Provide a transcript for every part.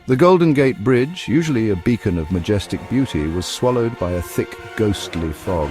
The Golden Gate Bridge, usually a beacon of majestic beauty, was swallowed by a thick, ghostly fog.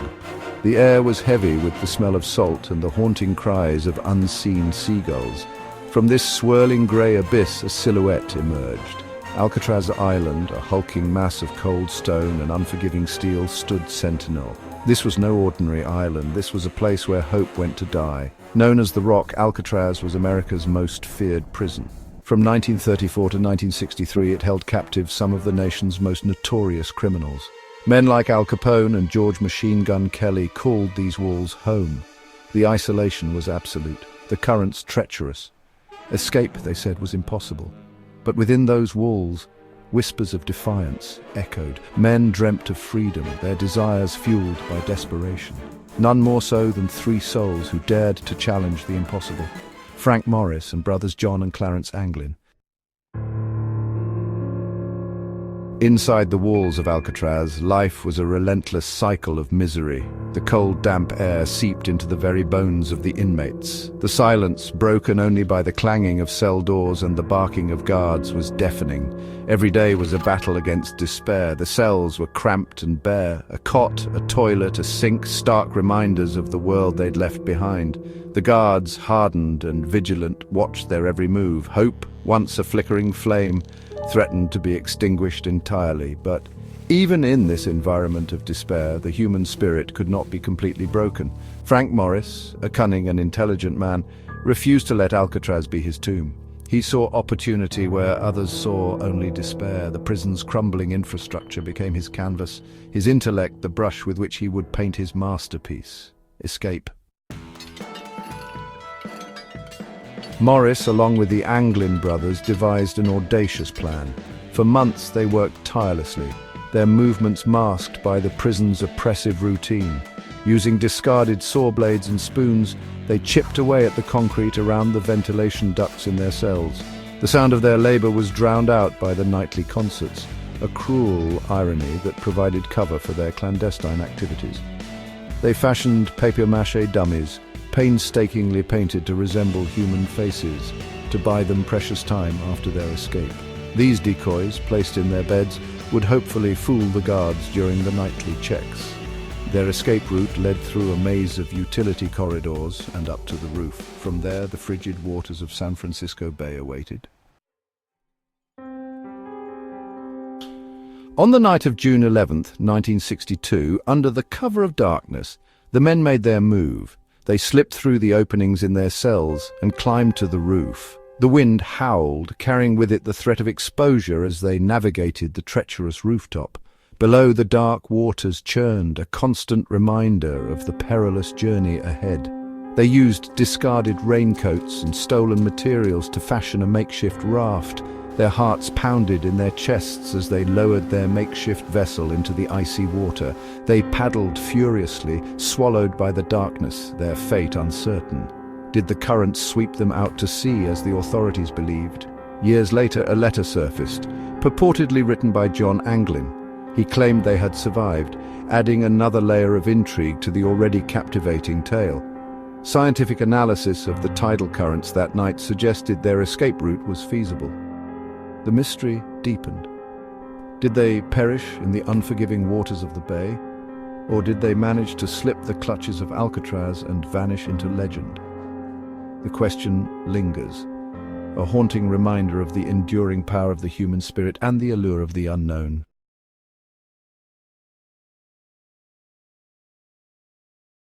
The air was heavy with the smell of salt and the haunting cries of unseen seagulls. From this swirling grey abyss, a silhouette emerged. Alcatraz Island, a hulking mass of cold stone and unforgiving steel, stood sentinel. This was no ordinary island. This was a place where hope went to die. Known as the Rock, Alcatraz was America's most feared prison. From 1934 to 1963, it held captive some of the nation's most notorious criminals. Men like Al Capone and George Machine Gun Kelly called these walls home. The isolation was absolute, the currents treacherous. Escape, they said, was impossible. But within those walls, whispers of defiance echoed. Men dreamt of freedom, their desires fueled by desperation. None more so than three souls who dared to challenge the impossible: Frank Morris and brothers John and Clarence Anglin. Inside the walls of Alcatraz, life was a relentless cycle of misery. The cold, damp air seeped into the very bones of the inmates. The silence, broken only by the clanging of cell doors and the barking of guards, was deafening. Every day was a battle against despair. The cells were cramped and bare. A cot, a toilet, a sink, stark reminders of the world they'd left behind. The guards, hardened and vigilant, watched their every move. Hope, once a flickering flame, threatened to be extinguished entirely. But even in this environment of despair, the human spirit could not be completely broken. Frank Morris, a cunning and intelligent man, refused to let Alcatraz be his tomb. He saw opportunity where others saw only despair. The prison's crumbling infrastructure became his canvas, his intellect the brush with which he would paint his masterpiece: escape. Morris, along with the Anglin brothers, devised an audacious plan. For months they worked tirelessly, their movements masked by the prison's oppressive routine. Using discarded saw blades and spoons, they chipped away at the concrete around the ventilation ducts in their cells. The sound of their labor was drowned out by the nightly concerts, a cruel irony that provided cover for their clandestine activities. They fashioned papier-mâché dummies, painstakingly painted to resemble human faces, to buy them precious time after their escape. These decoys, placed in their beds, would hopefully fool the guards during the nightly checks. Their escape route led through a maze of utility corridors and up to the roof. From there, the frigid waters of San Francisco Bay awaited. On the night of June 11th, 1962, under the cover of darkness, the men made their move. They slipped through the openings in their cells and climbed to the roof. The wind howled, carrying with it the threat of exposure as they navigated the treacherous rooftop. Below, the dark waters churned, a constant reminder of the perilous journey ahead. They used discarded raincoats and stolen materials to fashion a makeshift raft. Their hearts pounded in their chests as they lowered their makeshift vessel into the icy water. They paddled furiously, swallowed by the darkness, their fate uncertain. Did the currents sweep them out to sea as the authorities believed? Years later, a letter surfaced, purportedly written by John Anglin. He claimed they had survived, adding another layer of intrigue to the already captivating tale. Scientific analysis of the tidal currents that night suggested their escape route was feasible. The mystery deepened. Did they perish in the unforgiving waters of the bay? Or did they manage to slip the clutches of Alcatraz and vanish into legend? The question lingers, a haunting reminder of the enduring power of the human spirit and the allure of the unknown.